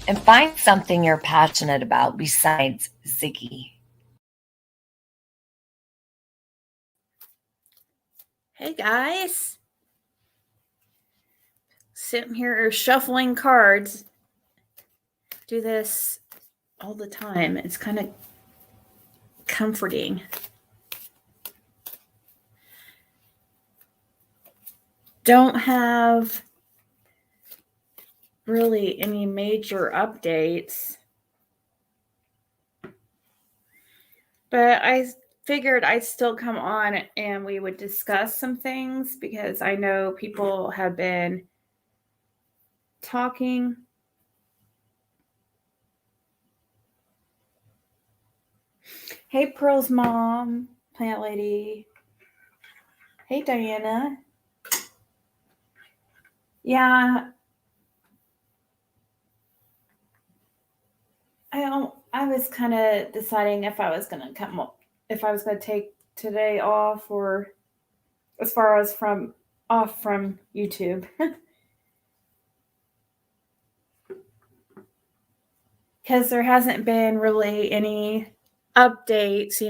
and find something you're passionate about besides Ziggy. Hey guys, sitting here shuffling cards. Do this all the time. It's kind of comforting. Don't have really any major updates, but I figured I'd still come on and we would discuss some things because I know people have been talking. Hey, Pearl's mom, plant lady. Hey, Diana. Yeah, I was kind of deciding if I was gonna if I was gonna take today off, or as far as off from YouTube, because there hasn't been really any updates,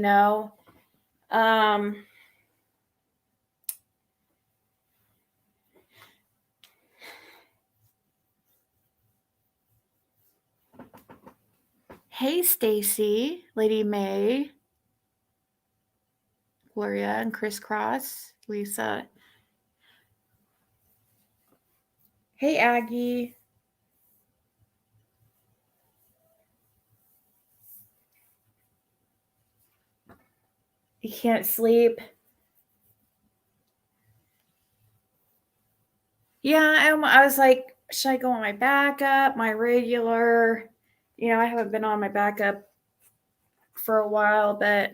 Hey, Stacy, Lady May, Gloria, and Crisscross, Lisa. Hey, Aggie. You can't sleep. Yeah, I was like, should I go on my backup, my regular? I haven't been on my backup for a while, but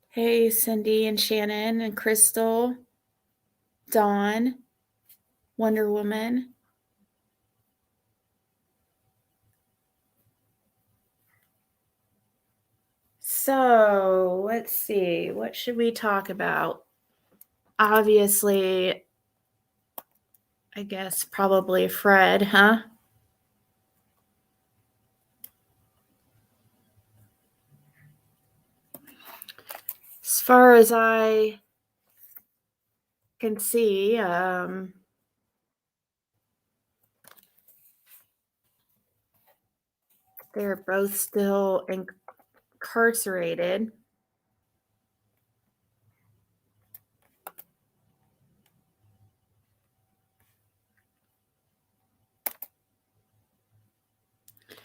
hey, Cindy and Shannon and Crystal, Dawn, Wonder Woman. So let's see, what should we talk about? Obviously, I guess probably Fred, huh? As far as I can see, they're both still incarcerated.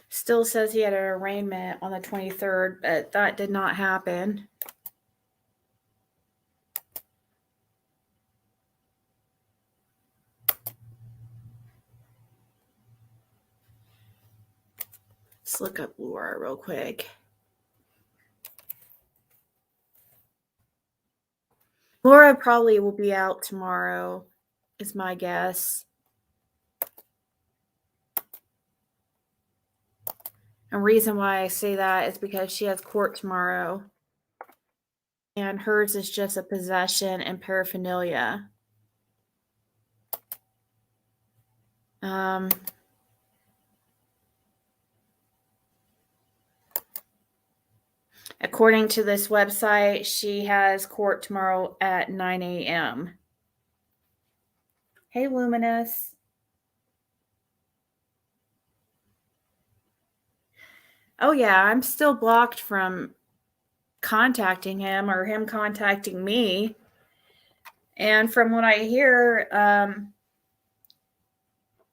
Still says he had an arraignment on the 23rd, but that did not happen. Let's look up Laura real quick. Laura probably will be out tomorrow, is my guess. And reason why I say that is because she has court tomorrow. And hers is just a possession and paraphernalia. According to this website, she has court tomorrow at 9 a.m. Hey, Luminous. Oh, yeah, I'm still blocked from contacting him or him contacting me. And from what I hear,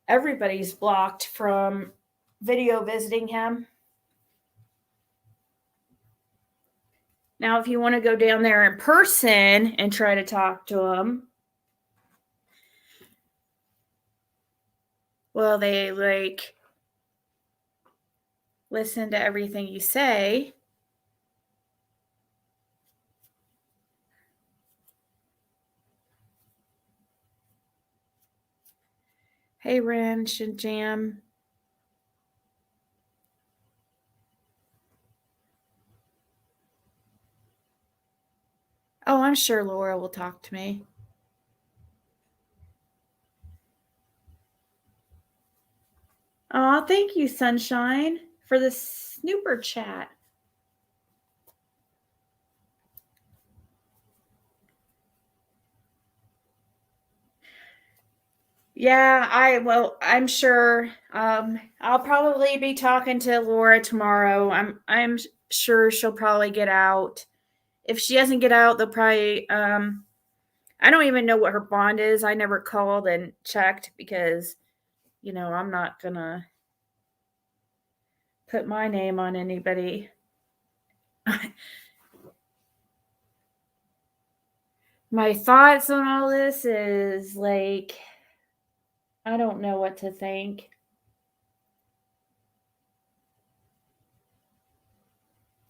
everybody's blocked from video visiting him. Now, if you want to go down there in person and try to talk to him, well, they listen to everything you say. Hey, Wrench and Jam. Oh, I'm sure Laura will talk to me. Aw, thank you, Sunshine, for the snooper chat. Yeah, I'm sure I'll probably be talking to Laura tomorrow. I'm sure she'll probably get out. If she doesn't get out, they'll probably I don't even know what her bond is. I never called and checked because I'm not going to put my name on anybody. My thoughts on all this is like I don't know what to think.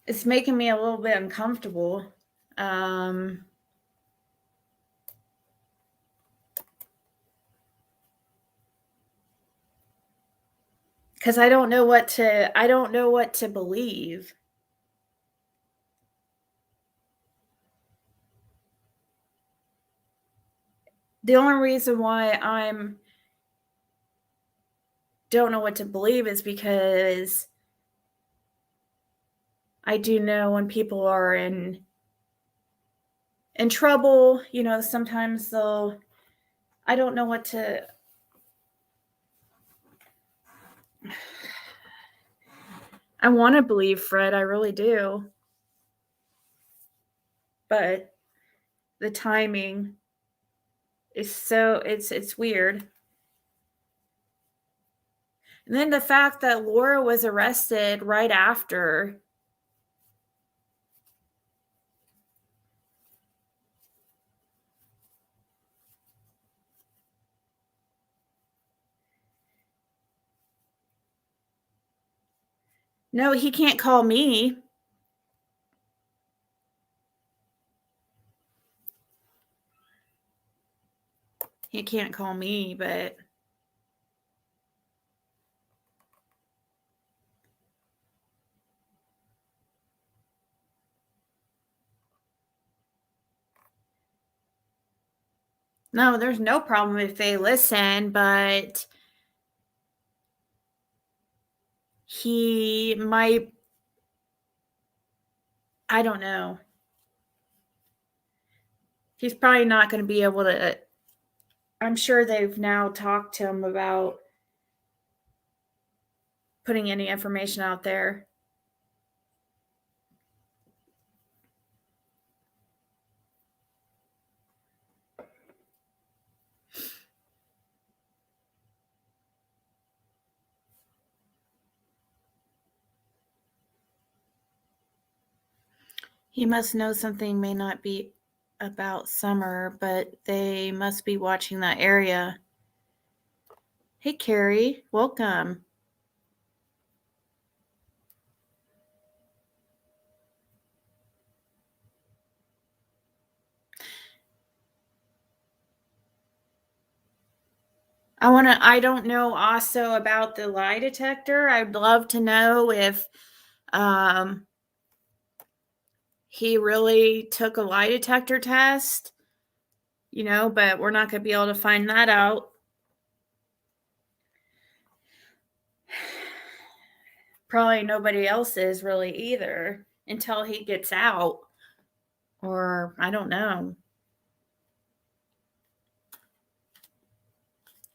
It's making me a little bit uncomfortable. Because I don't know what to believe. The only reason why I'm don't know what to believe is because I do know when people are in trouble, sometimes they'll I don't know what to I want to believe Fred, I really do. But the timing is so it's weird. And then the fact that Laura was arrested right after. No, he can't call me. He can't call me, but no, there's no problem if they listen, but he might I don't know. He's probably not going to be able to. I'm sure they've now talked to him about putting any information out there. He must know something may not be about Summer, but they must be watching that area. Hey, Carrie, welcome. I don't know also about the lie detector. I'd love to know if he really took a lie detector test, but we're not going to be able to find that out. Probably nobody else is really either until he gets out. Or I don't know.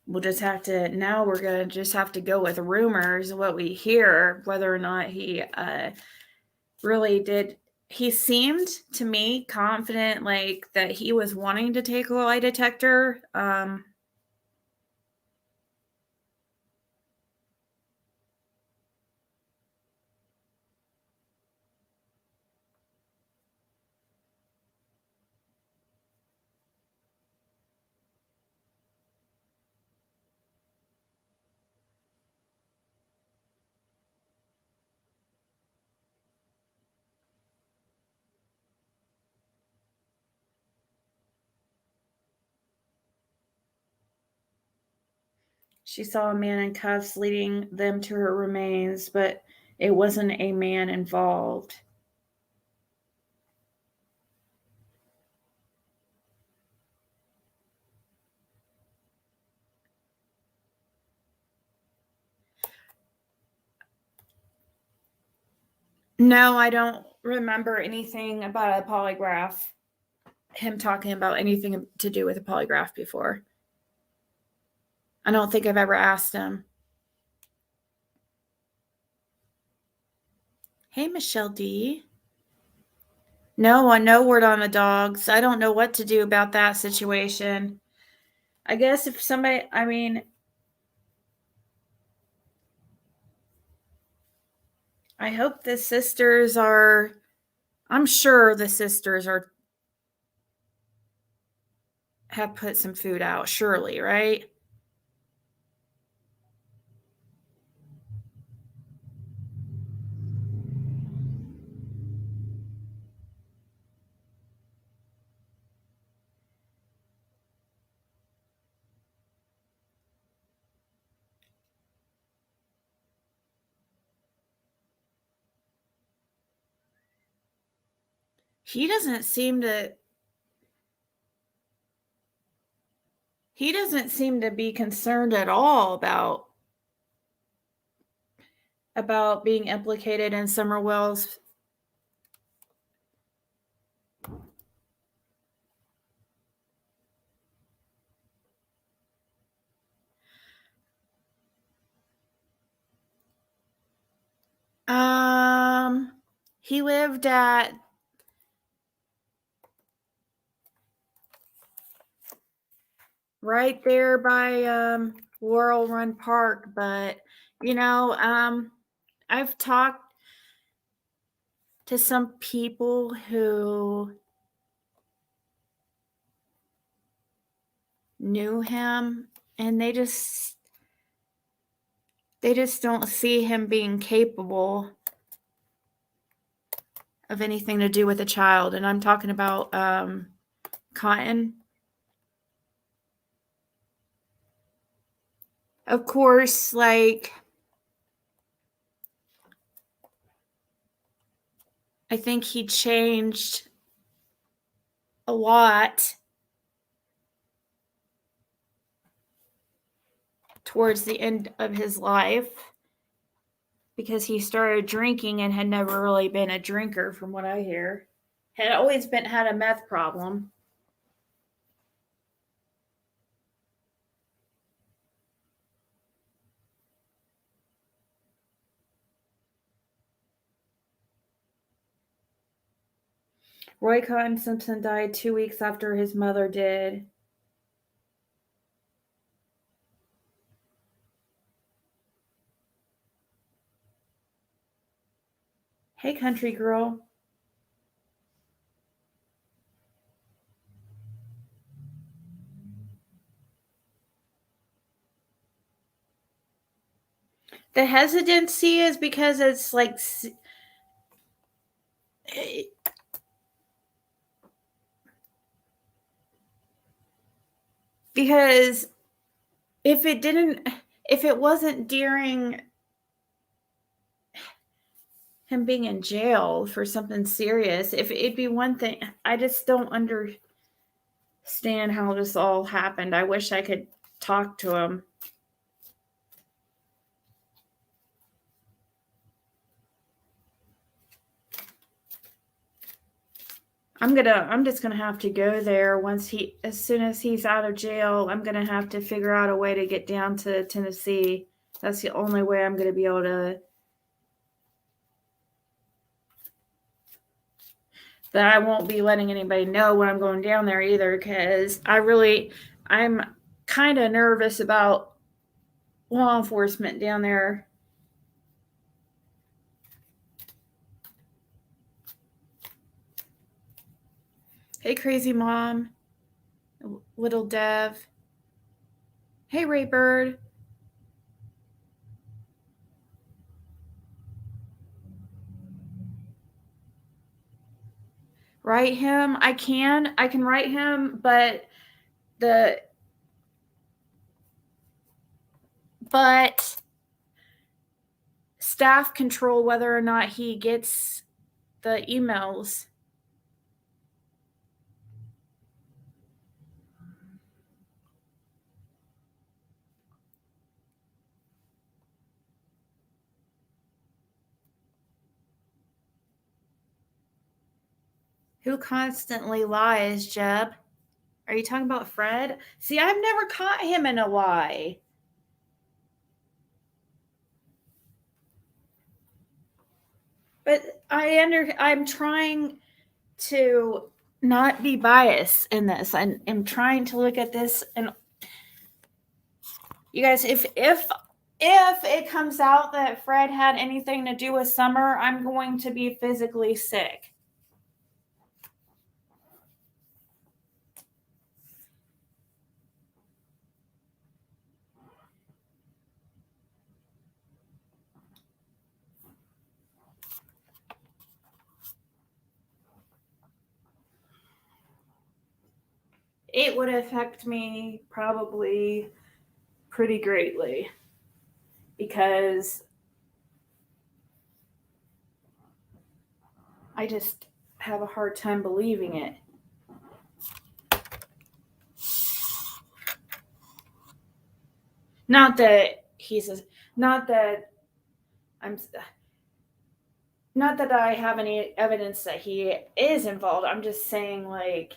We're going to just have to go with rumors, what we hear, whether or not he really did. He seemed to me confident, like that he was wanting to take a lie detector. She saw a man in cuffs leading them to her remains, but it wasn't a man involved. No, I don't remember anything about a polygraph. Him talking about anything to do with a polygraph before. I don't think I've ever asked him. Hey, Michelle D. No word on the dogs. I don't know what to do about that situation. I guess if somebody, I hope the sisters are, I'm sure the sisters have put some food out, surely, right? He doesn't seem to be concerned at all about being implicated in Summerwell's. He lived at right there by Laurel Run Park, but I've talked to some people who knew him, and they just don't see him being capable of anything to do with a child. And I'm talking about Cotton. Of course, like, I think he changed a lot towards the end of his life because he started drinking and had never really been a drinker, from what I hear. Had always had a meth problem. Roy Cotton Simpson died 2 weeks after his mother did. Hey, country girl. The hesitancy is because it's like, because if it wasn't during him being in jail for something serious, if it'd be one thing. I just don't understand how this all happened. I wish I could talk to him. I'm just gonna have to go there as soon as he's out of jail. I'm gonna have to figure out a way to get down to Tennessee. That's the only way I'm gonna be able to. That I won't be letting anybody know when I'm going down there either, because I'm kind of nervous about law enforcement down there. Hey, crazy mom. Little Dev. Hey, Raybird. Write him. I can write him, but staff control whether or not he gets the emails. Who constantly lies, Jeb? Are you talking about Fred? See, I've never caught him in a lie. But I'm trying to not be biased in this. I'm trying to look at this, and you guys, if it comes out that Fred had anything to do with Summer, I'm going to be physically sick. It would affect me probably pretty greatly because I just have a hard time believing it. Not that he's a, not that I'm not that I have any evidence that he is involved. I'm just saying, like,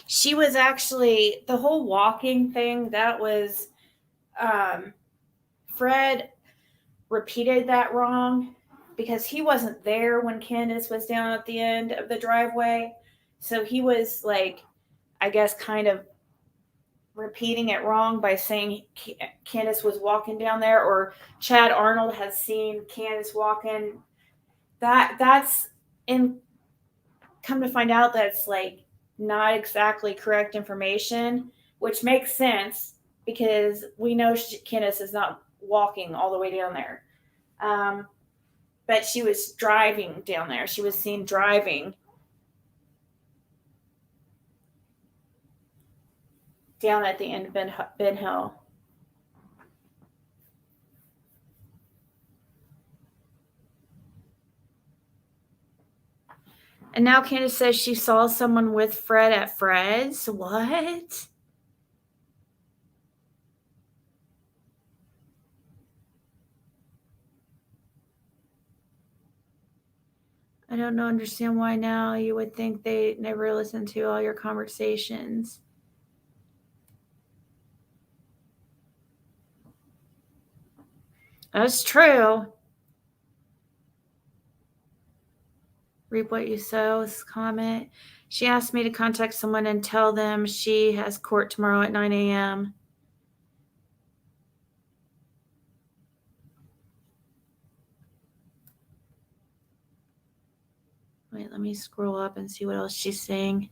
she was actually the whole walking thing. That was Fred repeated that wrong because he wasn't there when Candace was down at the end of the driveway. So he was like, I guess, kind of repeating it wrong by saying Candace was walking down there, or Chad Arnold has seen Candace walking. That's in come to find out that's like not exactly correct information, which makes sense because we know Candace is not walking all the way down there. But she was driving down there. She was seen driving down at the end of Ben Hill. And now Candace says she saw someone with Fred at Fred's. What? I don't understand why now you would think they never listened to all your conversations. That's true. Reap what you sow. This comment. She asked me to contact someone and tell them she has court tomorrow at 9 a.m. Wait, let me scroll up and see what else she's saying.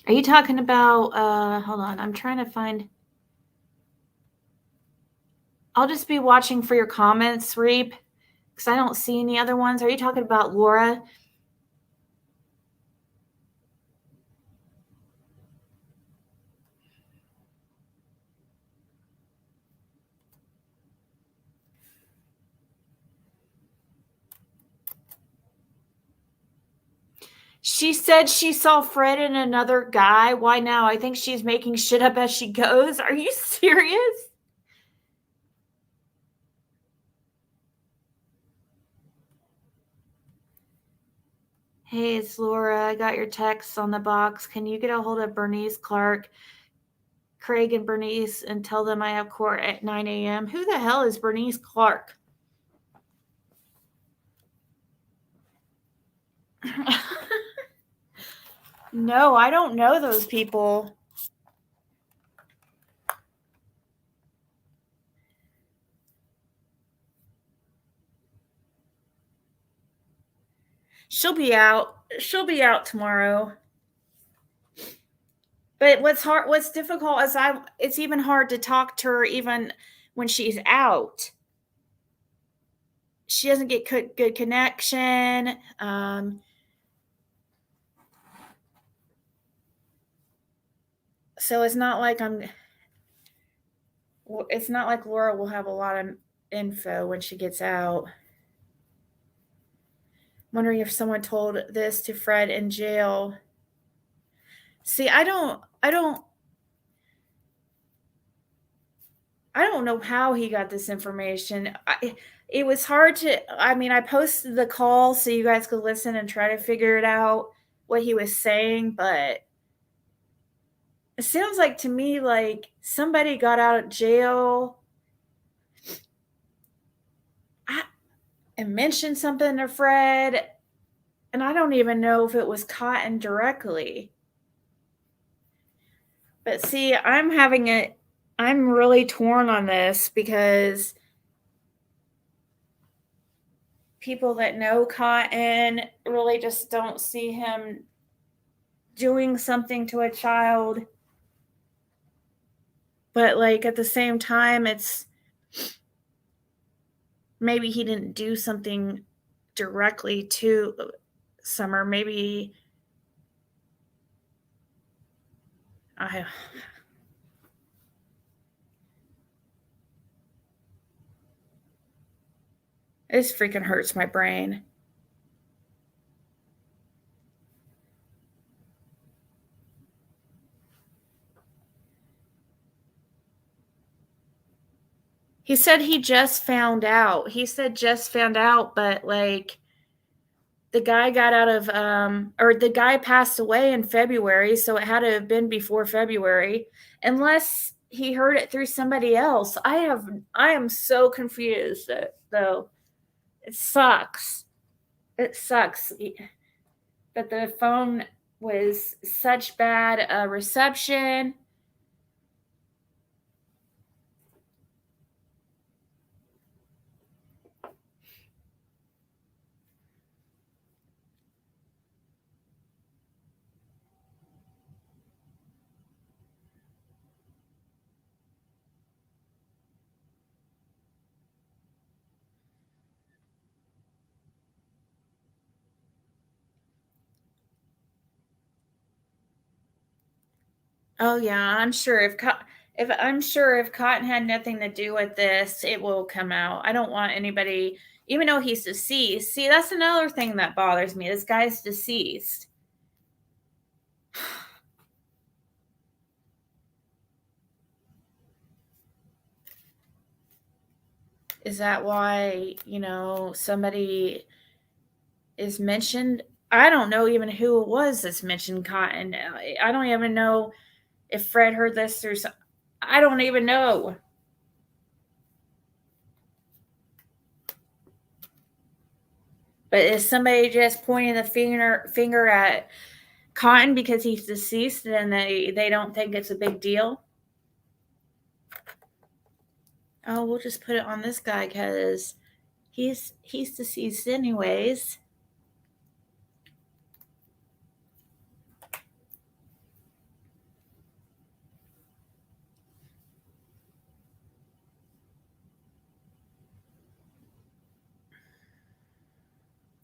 Are you talking about, hold on, I'm trying to find. I'll just be watching for your comments, Reap, because I don't see any other ones. Are you talking about Laura? She said she saw Fred and another guy. Why now? I think she's making shit up as she goes. Are you serious? Hey, it's Laura. I got your text on the box. Can you get a hold of Bernice Clark, Craig, and Bernice and tell them I have court at 9 a.m.? Who the hell is Bernice Clark? No, I don't know those people. She'll be out. She'll be out tomorrow. But what's difficult is it's even hard to talk to her even when she's out. She doesn't get good connection. So it's not like Laura will have a lot of info when she gets out. Wondering if someone told this to Fred in jail. See, I don't know how he got this information. It was hard to, I posted the call so you guys could listen and try to figure it out what he was saying, but it sounds like to me like somebody got out of jail and mentioned something to Fred, and I don't even know if it was Cotton directly. But see, I'm really torn on this because people that know Cotton really just don't see him doing something to a child. But like at the same time, it's maybe he didn't do something directly to Summer. Maybe this freaking hurts my brain. He said he just found out. But like the guy got out of or the guy passed away in February, so it had to have been before February, unless he heard it through somebody else. I am so confused though. It sucks. It sucks that the phone was such bad reception. Oh yeah, I'm sure if Cotton had nothing to do with this, it will come out. I don't want anybody, even though he's deceased. See, that's another thing that bothers me. This guy's deceased. Is that why, somebody is mentioned? I don't know even who it was that's mentioned Cotton. I don't even know if Fred heard this through some, I don't even know. But is somebody just pointing the finger at Cotton because he's deceased and they don't think it's a big deal? Oh, we'll just put it on this guy because he's deceased anyways.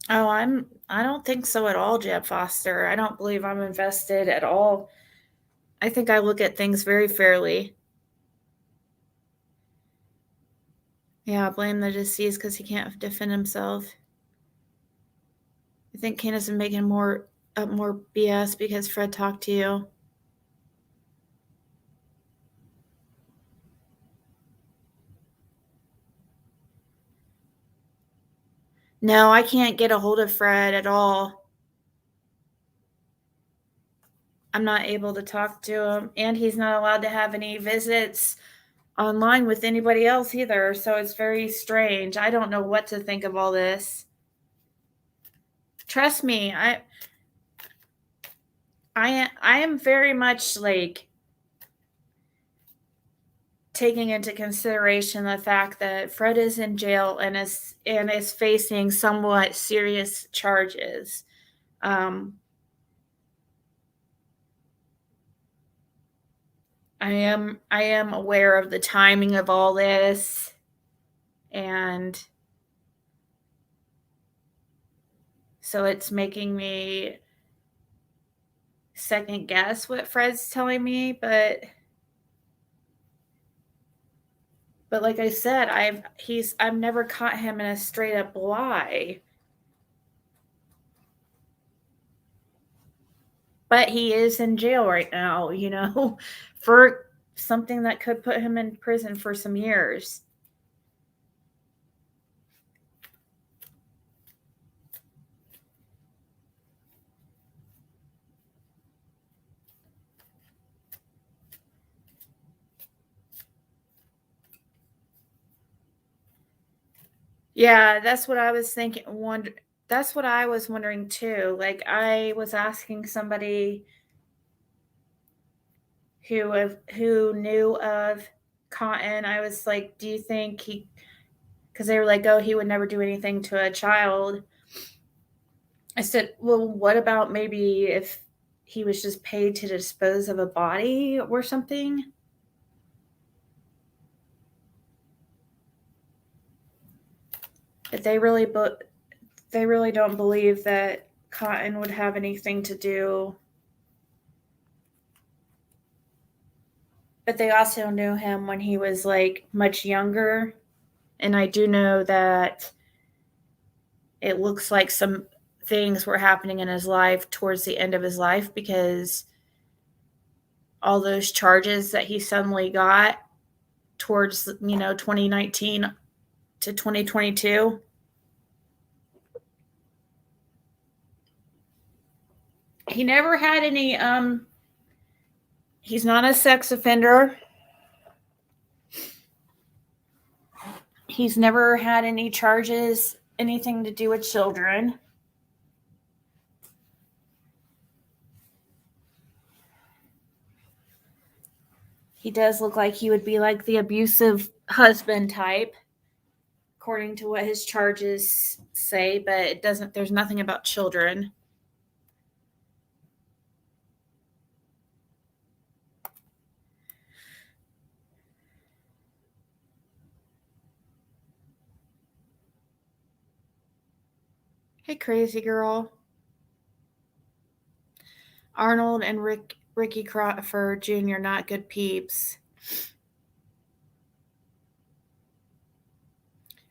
Oh, I don't think so at all, Jeb Foster. I don't believe I'm invested at all. I think I look at things very fairly. Yeah, blame the deceased because he can't defend himself. I think Candace is making more BS because Fred talked to you. No, I can't get a hold of Fred at all. I'm not able to talk to him, and he's not allowed to have any visits online with anybody else either, so it's very strange. I don't know what to think of all this. Trust me, I am very much like taking into consideration the fact that Fred is in jail and is facing somewhat serious charges. I am aware of the timing of all this, and so it's making me second guess what Fred's telling me, but like I said, I've never caught him in a straight up lie. But he is in jail right now, for something that could put him in prison for some years. Yeah, that's what I was thinking. That's what I was wondering too. Like I was asking somebody who knew of Cotton. I was like, "Do you think he?" Because they were like, "Oh, he would never do anything to a child." I said, "Well, what about maybe if he was just paid to dispose of a body or something?" But they really don't believe that Cotton would have anything to do. But they also knew him when he was like much younger, and I do know that it looks like some things were happening in his life towards the end of his life because all those charges that he suddenly got towards 2019 to 2022. He never had any he's not a sex offender. He's never had any charges, anything to do with children. He does look like he would be like the abusive husband type, according to what his charges say, but it doesn't, there's nothing about children. Hey, crazy girl. Arnold and Ricky Crawford Jr. not good peeps.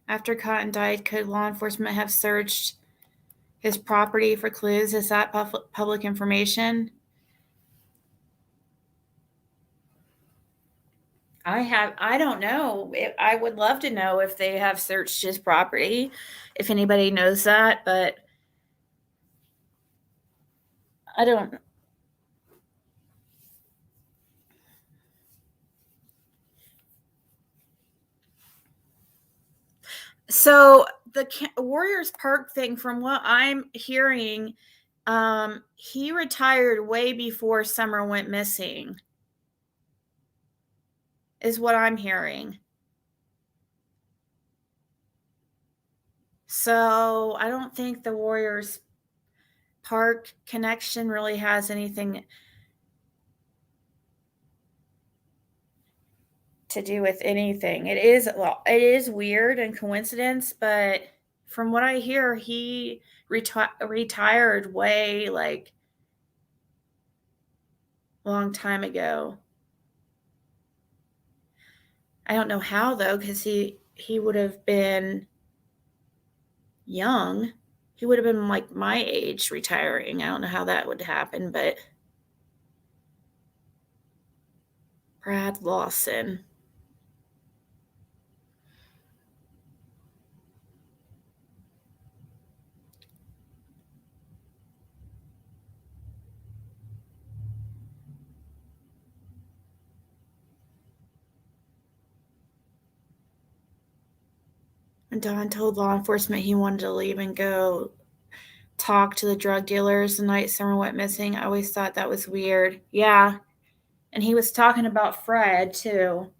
After Cotton died, could law enforcement have searched his property for clues? Is that public information? I don't know. I would love to know if they have searched his property, if anybody knows that, but I don't. So the Warriors Park thing, from what I'm hearing, he retired way before Summer went missing, is what I'm hearing. So I don't think the Warriors Park connection really has anything to do with anything. It is weird and coincidence, but from what I hear, he retired way like long time ago. I don't know how though, because he would have been young. He would have been like my age retiring. I don't know how that would happen, but Brad Lawson. And Don told law enforcement he wanted to leave and go talk to the drug dealers the night Summer went missing. I always thought that was weird. Yeah. And he was talking about Fred too.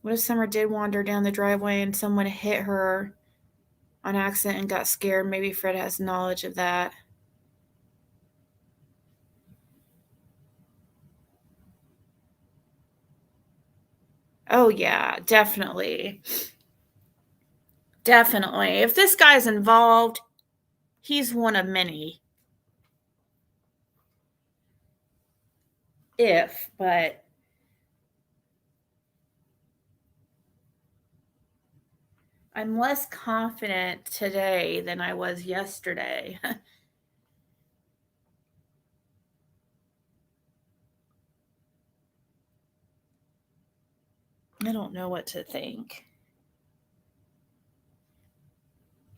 What if Summer did wander down the driveway and someone hit her on accident and got scared? Maybe Fred has knowledge of that. Oh, yeah, definitely. Definitely. If this guy's involved, he's one of many. But I'm less confident today than I was yesterday. I don't know what to think.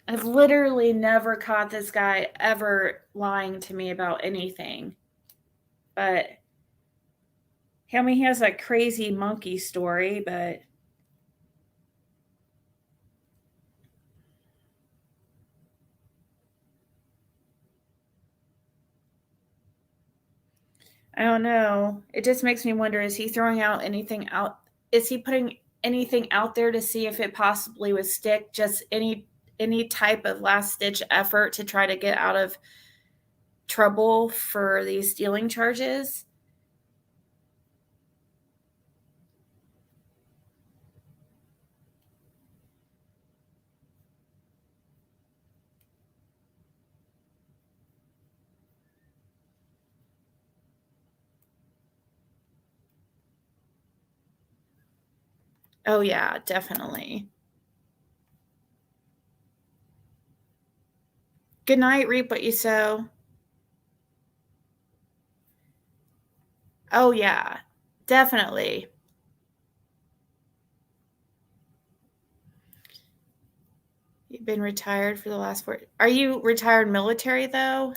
I've literally never caught this guy ever lying to me about anything. But I mean, he has a crazy monkey story, but I don't know. It just makes me wonder, is he throwing out anything out? Is he putting anything out there to see if it possibly would stick? Just any type of last ditch effort to try to get out of trouble for these stealing charges? Oh yeah, definitely. Good night, reap what you sow. Oh yeah, definitely. You've been retired for the last 4. Are you retired military though?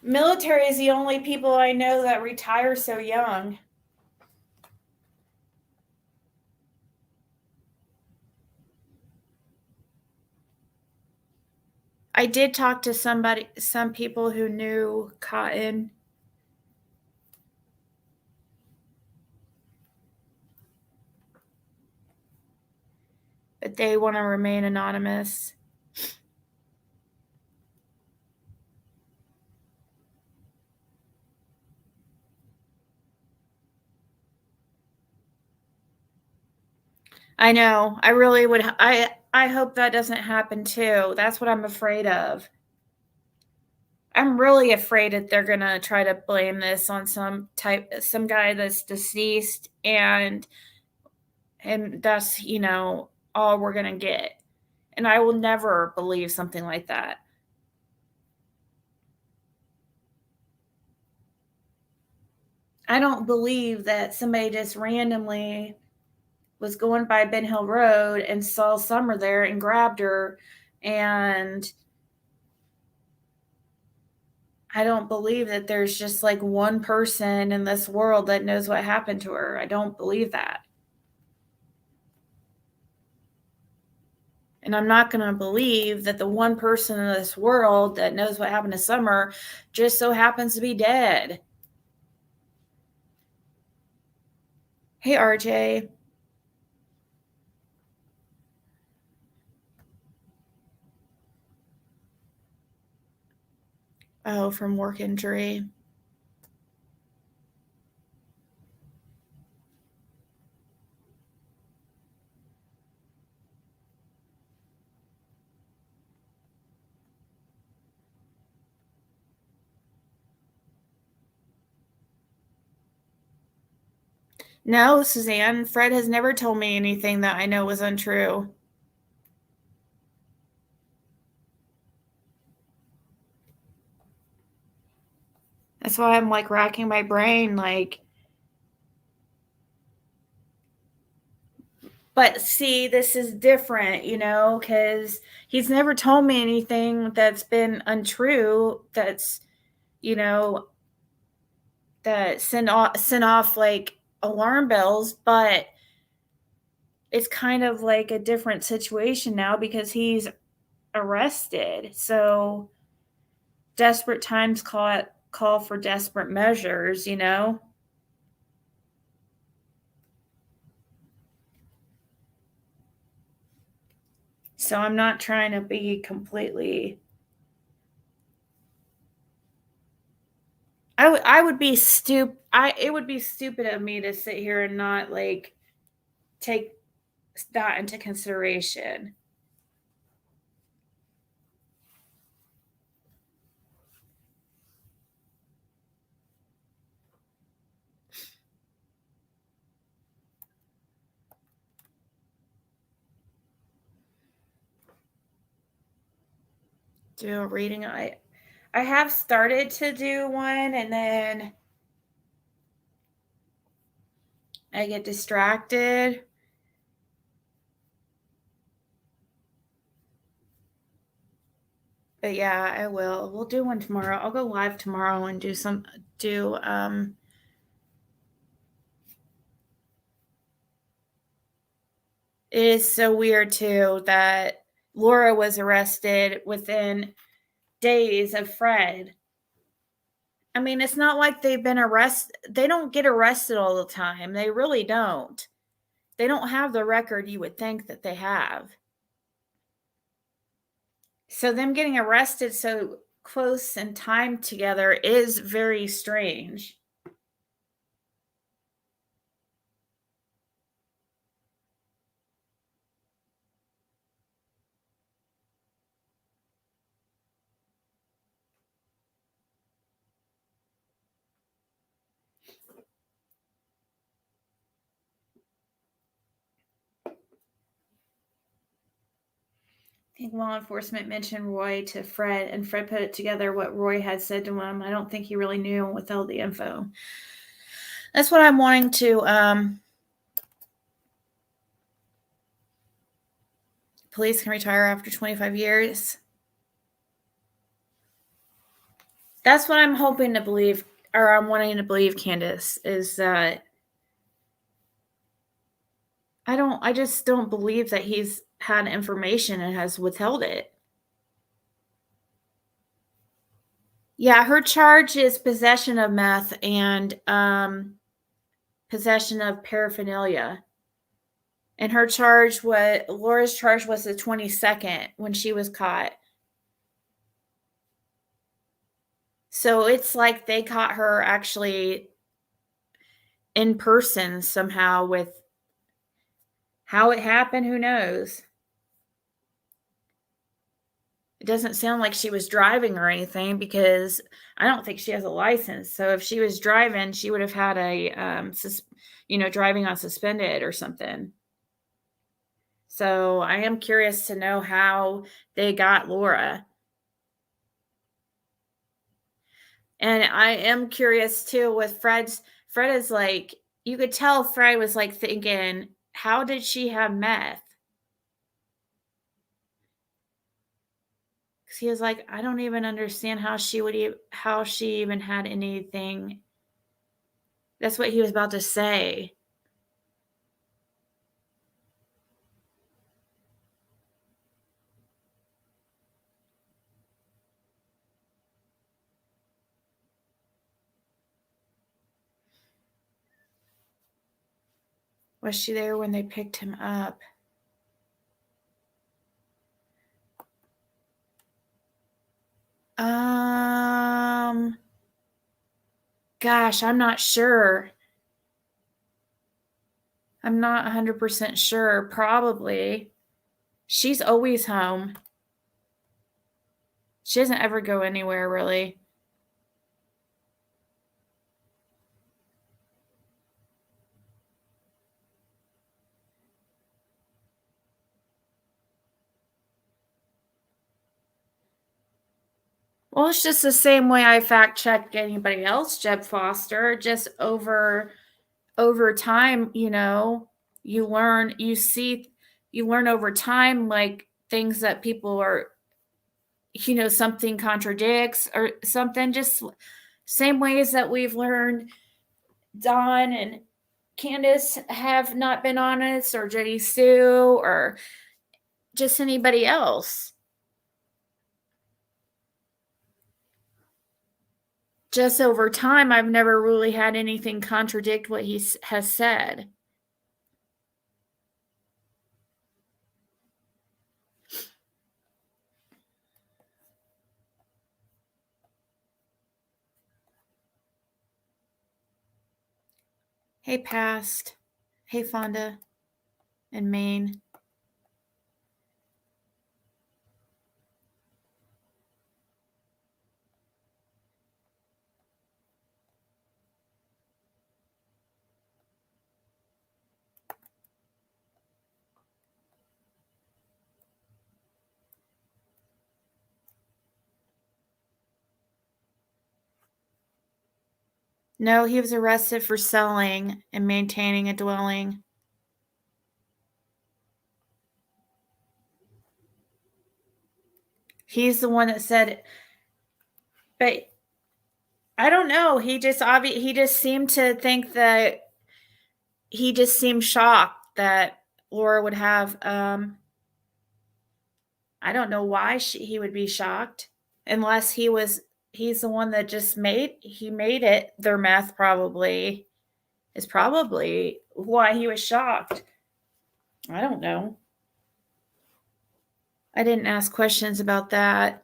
Military is the only people I know that retire so young. I did talk to some people who knew Cotton. But they want to remain anonymous. I know. I really would. I hope that doesn't happen too. That's what I'm afraid of. I'm really afraid that they're gonna try to blame this on some guy that's deceased, and that's all we're gonna get. And I will never believe something like that. I don't believe that somebody just randomly was going by Ben Hill Road and saw Summer there and grabbed her. And I don't believe that there's just like one person in this world that knows what happened to her. I don't believe that. And I'm not going to believe that the one person in this world that knows what happened to Summer just so happens to be dead. Hey, RJ. Oh, from work injury. No, Suzanne, Fred has never told me anything that I know was untrue. That's why I'm like racking my brain, like. But see, this is different, because he's never told me anything that's been untrue. You know, that sent off like alarm bells, but it's kind of like a different situation now because he's arrested. So desperate times call for desperate measures, you know? So I'm not trying to be completely. I would be it would be stupid of me to sit here and not like take that into consideration. Do a reading. I have started to do one, and then I get distracted. But yeah, I will. We'll do one tomorrow. I'll go live tomorrow and do it is so weird too that Laura was arrested within days of Fred. I mean, it's not like they've been arrested. They don't get arrested all the time. They really don't. They don't have the record you would think that they have. So them getting arrested so close in time together is very strange. I think law enforcement mentioned Roy to Fred, and Fred put it together what Roy had said to him. I don't think he really knew and withheld the info. That's what I'm wanting to. Police can retire after 25 years. That's what I'm hoping to believe, or I'm wanting to believe, Candace, is that I just don't believe that he's had information and has withheld it. Yeah, her charge is possession of meth and possession of paraphernalia. And Laura's charge was the 22nd when she was caught. So it's like they caught her actually in person somehow. With how it happened, who knows? It doesn't sound like she was driving or anything, because I don't think she has a license. So if she was driving, she would have had a, driving on suspended or something. So I am curious to know how they got Laura. And I am curious too with Fred is like, you could tell Fred was like thinking, how did she have meth? Because he was like, I don't even understand how she even had anything. That's what he was about to say. Was she there when they picked him up? Gosh, I'm not sure. I'm not 100% sure. Probably. She's always home. She doesn't ever go anywhere, really. Well, it's just the same way I fact checked anybody else, Jeb Foster. Just over time, you learn over time, like things that people are, something contradicts or something. Just same ways that we've learned Don and Candace have not been honest, or Jenny Sue, or just anybody else. just over time, I've never really had anything contradict what he has said. Hey, Past. Hey, Fonda and Maine. No, he was arrested for selling and maintaining a dwelling. He's the one that said, but I don't know. He just seemed to think that he just seemed shocked that Laura would have. I don't know why he would be shocked unless he's the one that just made it. Their meth probably is probably why he was shocked. I don't know. I didn't ask questions about that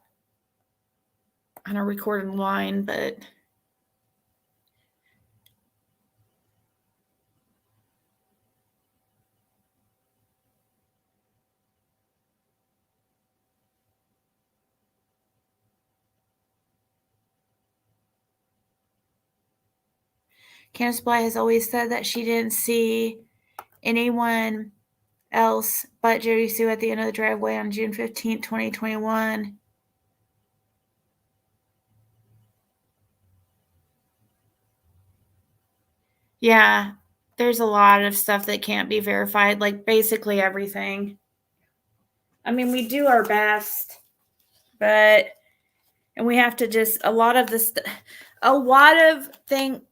on a recorded line, but Candace Bly has always said that she didn't see anyone else but Jody Sue at the end of the driveway on June 15th, 2021. Yeah, there's a lot of stuff that can't be verified, like basically everything. I mean, we do our best, and we have to just, a lot of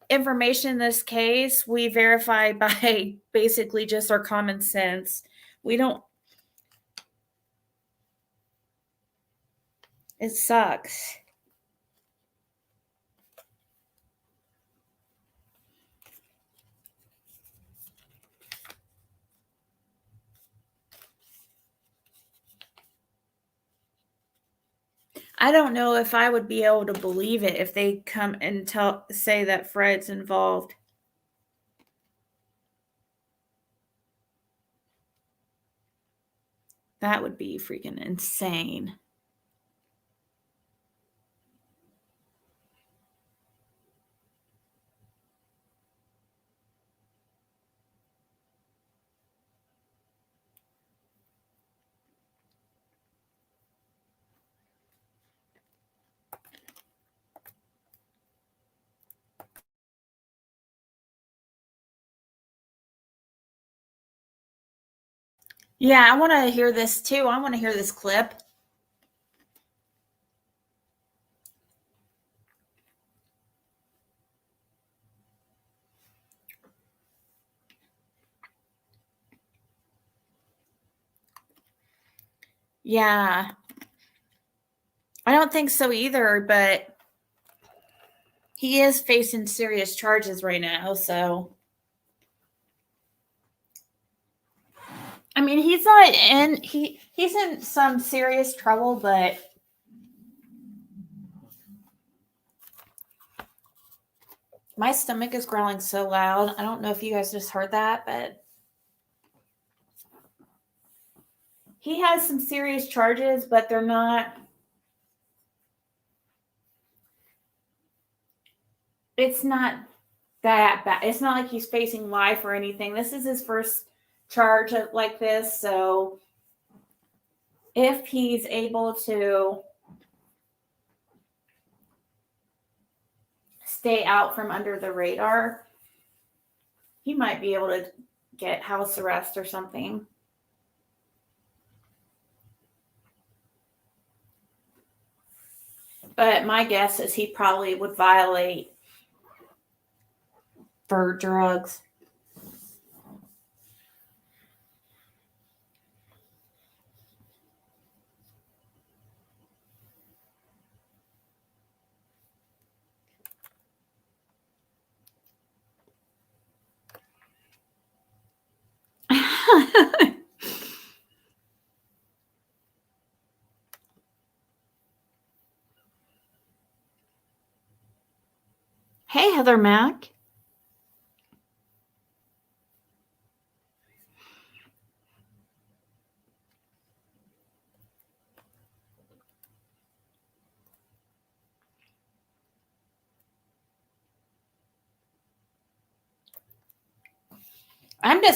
information in this case, we verify by basically just our common sense. It sucks. I don't know if I would be able to believe it if they come and say that Fred's involved. That would be freaking insane. Yeah, I want to hear this too. I want to hear this clip. Yeah. I don't think so either, but he is facing serious charges right now, so I mean, he's in some serious trouble, but my stomach is growling so loud. I don't know if you guys just heard that, but he has some serious charges, but they're not. It's not that bad. It's not like he's facing life or anything. This is his first charge like this, so if he's able to stay out from under the radar, he might be able to get house arrest or something. But my guess is he probably would violate for drugs. Hey, Heather Mack.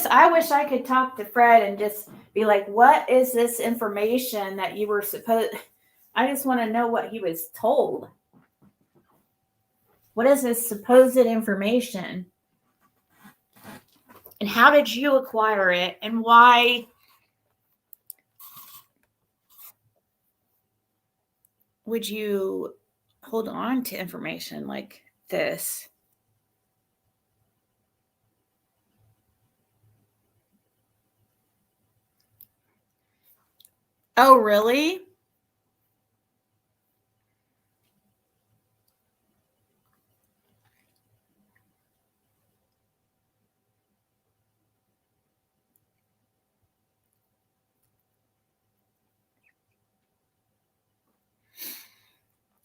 I wish I could talk to Fred and just be like, what is this information that you were supposed, I just want to know what he was told. What is this supposed information? And how did you acquire it? And why would you hold on to information like this? Oh, really?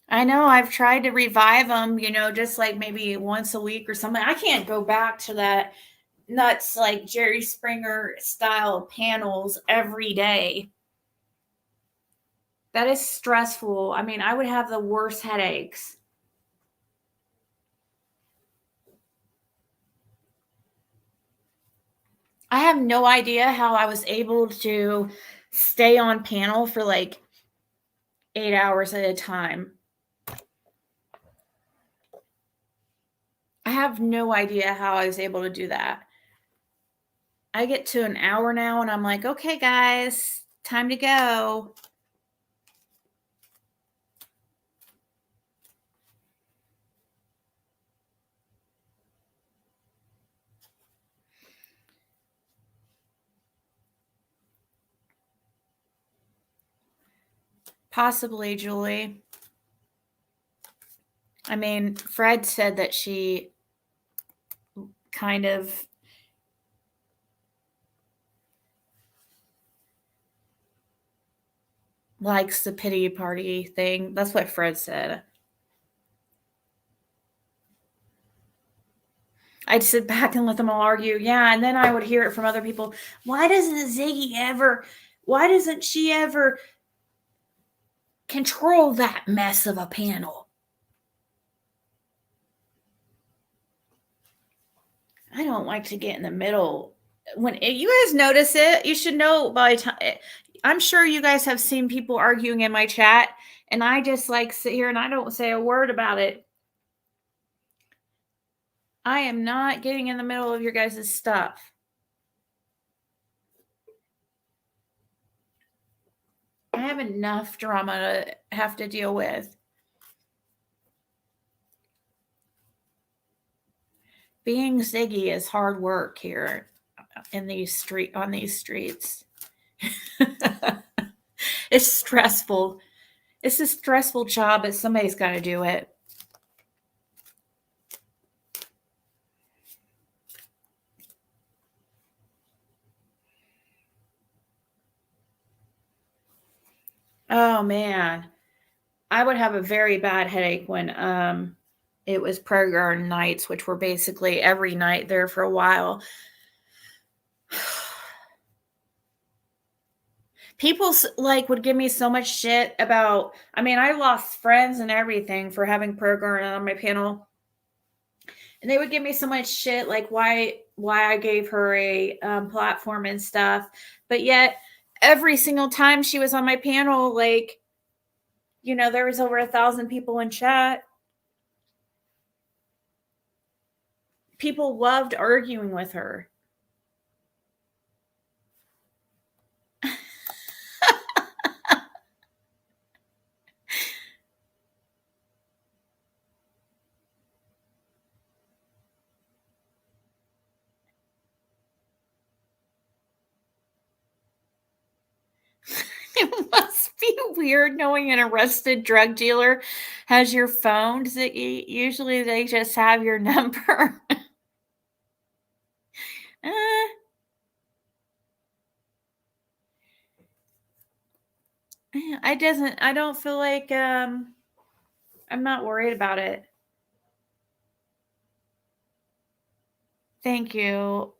I know I've tried to revive them, just like maybe once a week or something. I can't go back to that nuts like Jerry Springer style panels every day. That is stressful. I mean, I would have the worst headaches. I have no idea how I was able to stay on panel for like 8 hours at a time. I have no idea how I was able to do that. I get to an hour now and I'm like, okay, guys, time to go. Possibly, Julie. I mean, Fred said that she kind of likes the pity party thing. That's what Fred said. I'd sit back and let them all argue. Yeah, and then I would hear it from other people. Why doesn't she ever control that mess of a panel? I don't like to get in the middle. When you guys notice it, you should know by the time. I'm sure you guys have seen people arguing in my chat, and I just like sit here and I don't say a word about it. I am not getting in the middle of your guys' stuff. I have enough drama to have to deal with. Being Ziggy is hard work here on these streets. It's stressful. It's a stressful job, but somebody's got to do it. Oh man, I would have a very bad headache when it was prayer garden nights, which were basically every night there for a while. People like would give me so much shit about. I mean, I lost friends and everything for having prayer garden on my panel, and they would give me so much shit like why I gave her a platform and stuff, but yet every single time she was on my panel, like there was over 1,000 people in chat. People loved arguing with her. It must be weird knowing an arrested drug dealer has your phone. Usually they just have your number. I don't feel like I'm not worried about it. Thank you,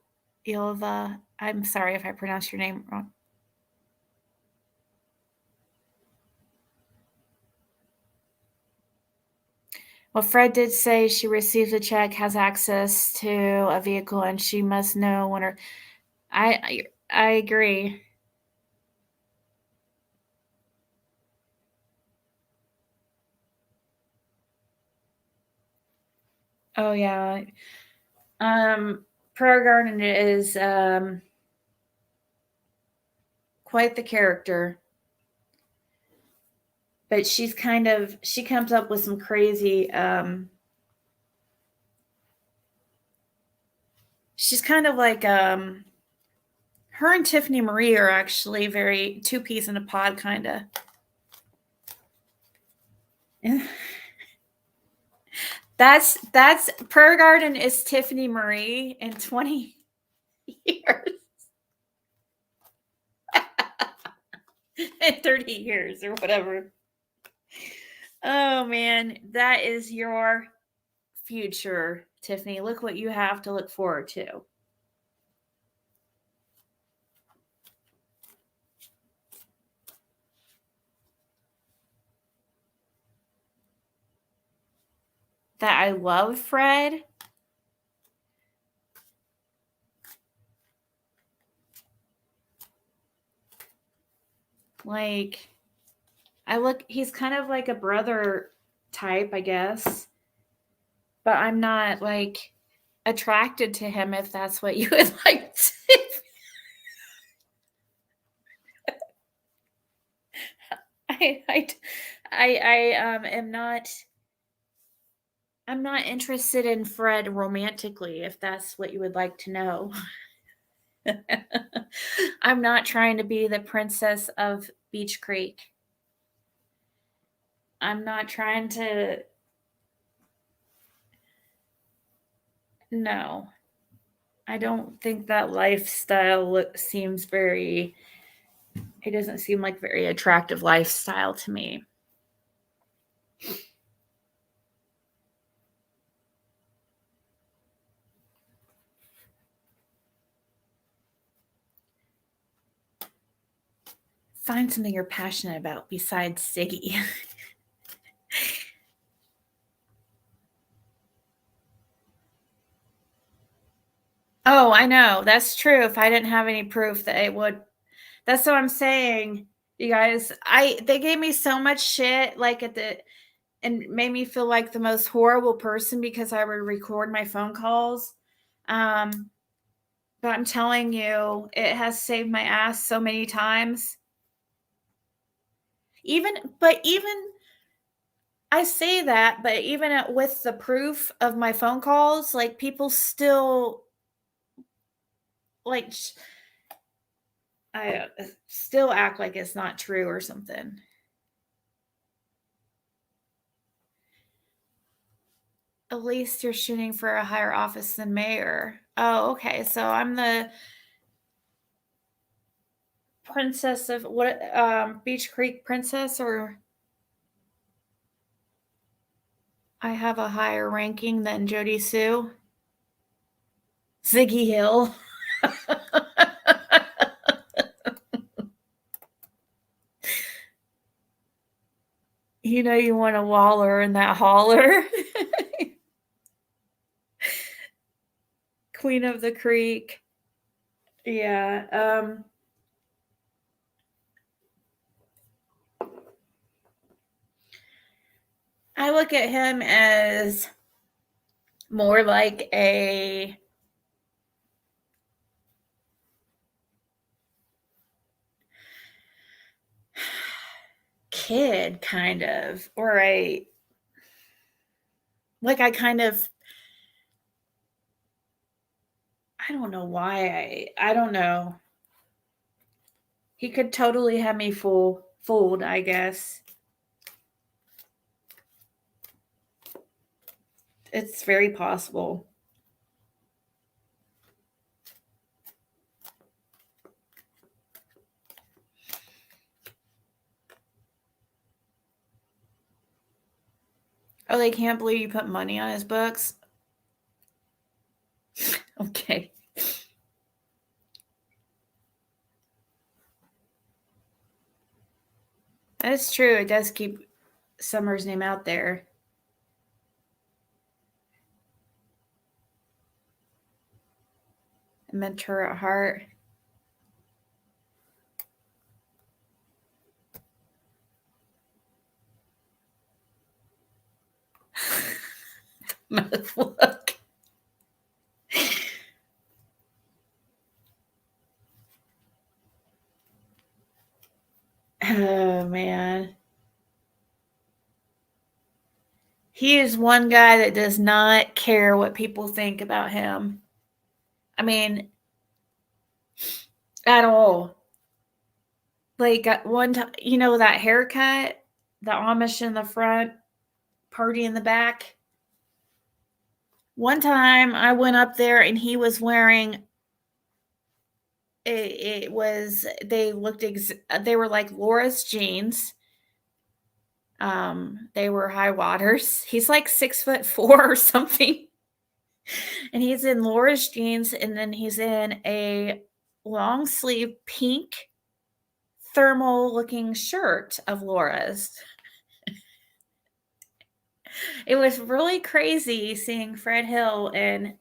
Ilva. I'm sorry if I pronounced your name wrong. Well, Fred did say she receives a check, has access to a vehicle, and she must know when her. I agree. Oh yeah. Prayer Garden is quite the character. But she comes up with some crazy she's kind of like her and Tiffany Marie are actually very two peas in a pod kind of. That's Prayer Garden is Tiffany Marie in 20 years. In 30 years or whatever. Oh man, that is your future, Tiffany. Look what you have to look forward to. That I love Fred. Like, he's kind of like a brother type, I guess. But I'm not like attracted to him if that's what you would like to. I am not. I'm not interested in Fred romantically, if that's what you would like to know. I'm not trying to be the princess of Beach Creek. I'm not trying to. No, I don't think that lifestyle seems very. It doesn't seem like very attractive lifestyle to me. Find something you're passionate about besides Ziggy. Oh, I know. That's true. If I didn't have any proof that it would. That's what I'm saying. You guys, they gave me so much shit like and made me feel like the most horrible person because I would record my phone calls. Um but I'm telling you, it has saved my ass so many times. Even I say that, but even with the proof of my phone calls, like people still like I still act like it's not true or something. At least you're shooting for a higher office than mayor. Oh, okay. So I'm the princess of what? Beach Creek princess, or I have a higher ranking than Jody Sue. Ziggy Hill. You know you want to waller in that holler. Queen of the Creek. Yeah. I look at him as more like a kid, kind of, or a like I kind of I don't know why I don't know. He could totally have me fooled, I guess. It's very possible. Oh, they can't believe you put money on his books? Okay. That's true. It does keep Summer's name out there. It meant her at heart. Look. Oh, man. He is one guy that does not care what people think about him. I mean, at all. Like, one time, that haircut, the Amish in the front, party in the back. One time I went up there and he was wearing they were like Laura's jeans. They were high waters. He's like 6'4" or something. And he's in Laura's jeans, and then he's in a long sleeve pink thermal looking shirt of Laura's. It was really crazy seeing Fred Hill in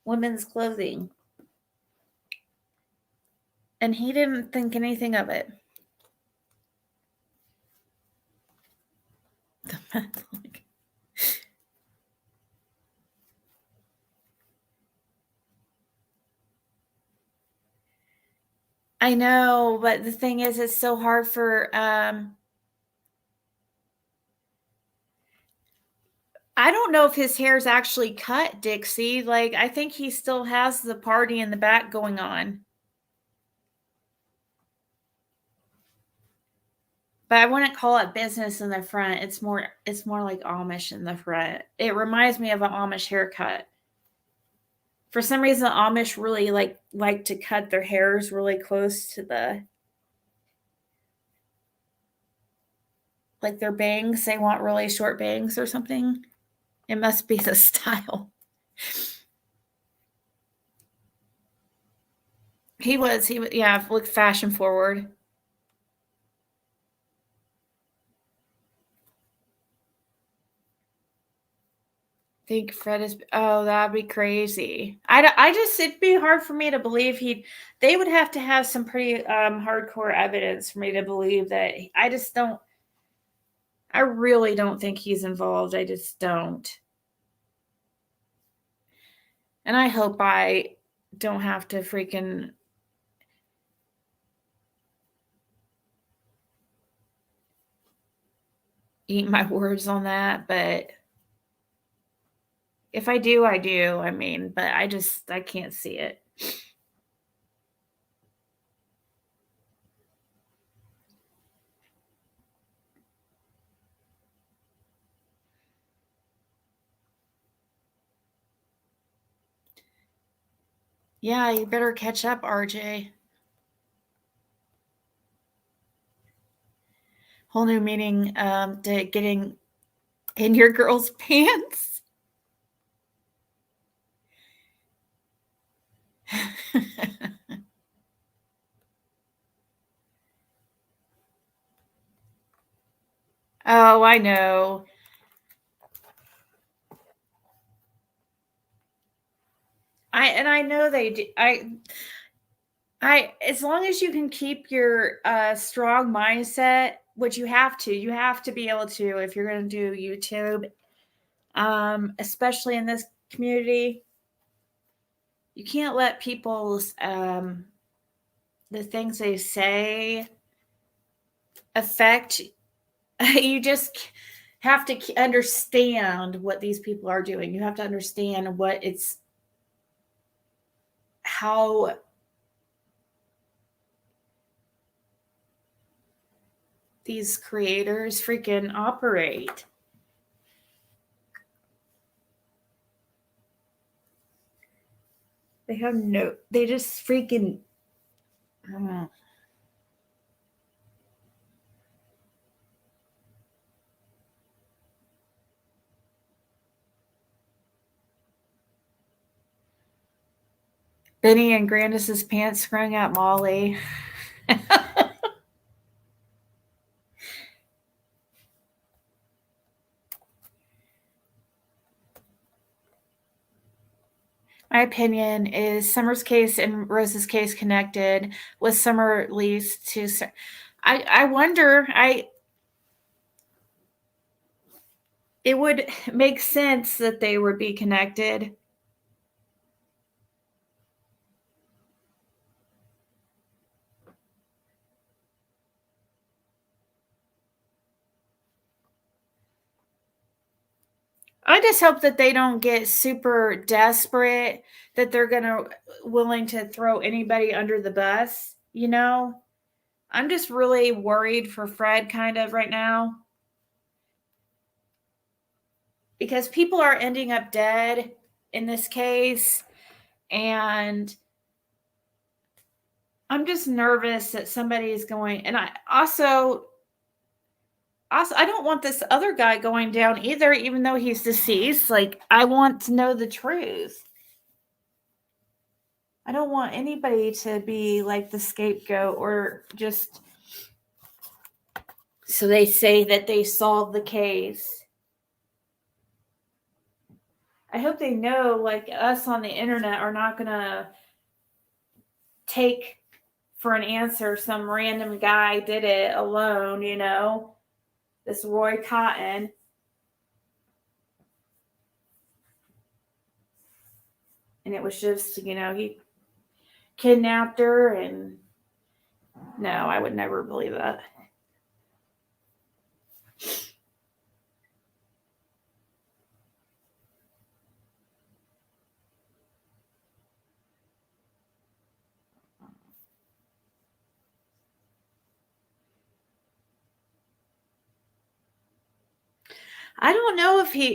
women's clothing. And he didn't think anything of it. I know, but the thing is, it's so hard for I don't know if his hair's actually cut, Dixie. Like, I think he still has the party in the back going on. But I wouldn't call it business in the front. It's more like Amish in the front. It reminds me of an Amish haircut. For some reason, the Amish really like to cut their hairs really close to their bangs. They want really short bangs or something. It must be the style. He was, yeah, looked fashion forward. I think Fred is, oh, that'd be crazy. It'd be hard for me to believe they would have to have some pretty hardcore evidence for me to believe that. I really don't think he's involved. I just don't. And I hope I don't have to freaking eat my words on that, but if I do, I do. I mean, but I can't see it. Yeah, you better catch up, RJ. Whole new meaning to getting in your girl's pants. Oh, I know. I know they do. As long as you can keep your strong mindset, which you have to be able to if you're going to do YouTube, especially in this community. You can't let people's the things they say affect. You just have to understand what these people are doing. You have to understand how these creators freaking operate. They just freaking, I don't know. Benny and Grandis's pants screwing at Molly. My opinion is Summer's case and Rose's case connected, with Summer least to. I wonder. It would make sense that they would be connected. I just hope that they don't get super desperate that they're gonna willing to throw anybody under the bus. You know, I'm just really worried for Fred kind of right now because people are ending up dead in this case, and I'm just nervous that somebody is going. And I also I don't want this other guy going down either, even though he's deceased. Like, I want to know the truth. I don't want anybody to be like the scapegoat or just so they say that they solved the case. I hope they know, like, us on the internet are not going to take for an answer some random guy did it alone, you know? This Roy Cotton. And it was just, you know, he kidnapped her, and no, I would never believe that. I don't know if he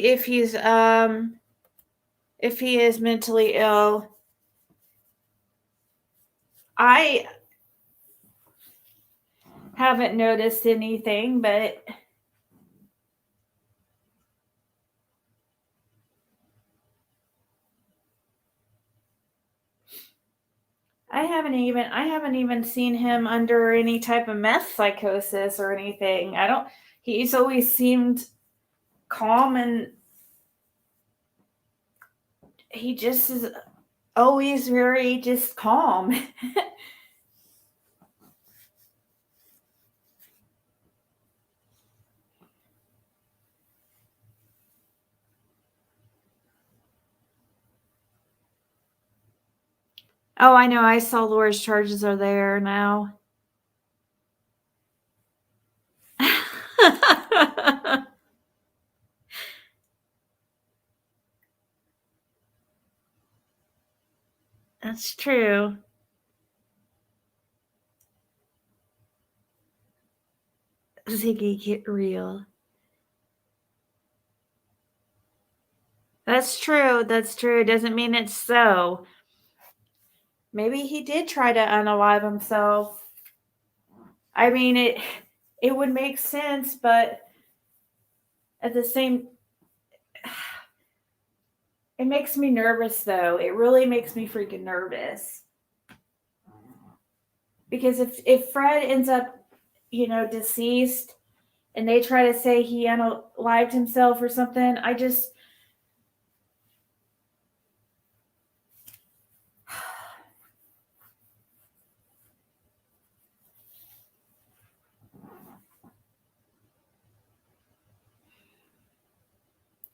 is mentally ill. I haven't noticed anything, but I haven't even seen him under any type of meth psychosis or anything. He's always seemed calm, and he just is always very just calm. Oh, I know. I saw Laura's charges are there now. That's true. Ziggy, get real. That's true. That's true. It doesn't mean it's so. Maybe he did try to unalive himself. I mean, it would make sense, but at the same, it makes me nervous though. It really makes me freaking nervous. Because if Fred ends up, you know, deceased, and they try to say he unalived himself or something, I just,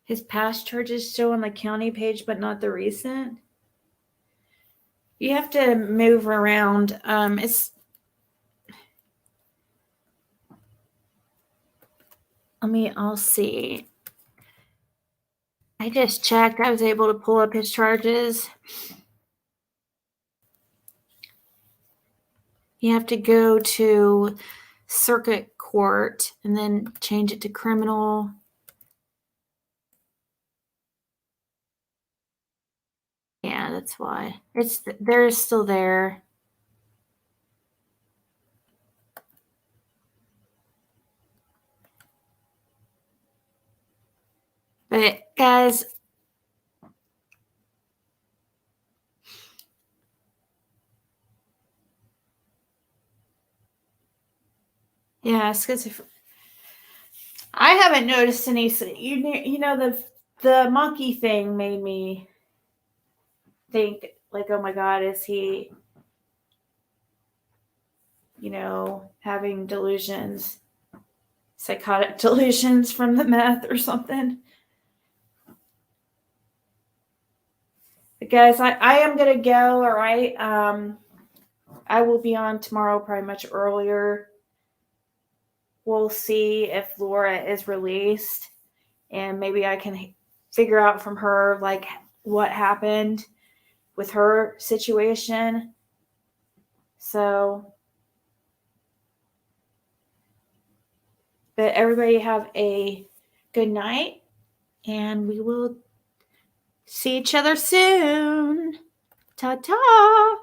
his past charges show on the county page, but not the recent. You have to move around. I'll see. I just checked. I was able to pull up his charges. You have to go to circuit court and then change it to criminal. Yeah, that's why. They're still there. But guys, Yeah, schizophrenia. I haven't noticed any. You know, the monkey thing made me think, like, oh my God, is he, having delusions, psychotic delusions from the meth or something? But guys, I am gonna go. All right. I will be on tomorrow, probably much earlier. We'll see if Laura is released, and maybe I can figure out from her like what happened with her situation. So, but everybody have a good night, and we will see each other soon. Ta ta.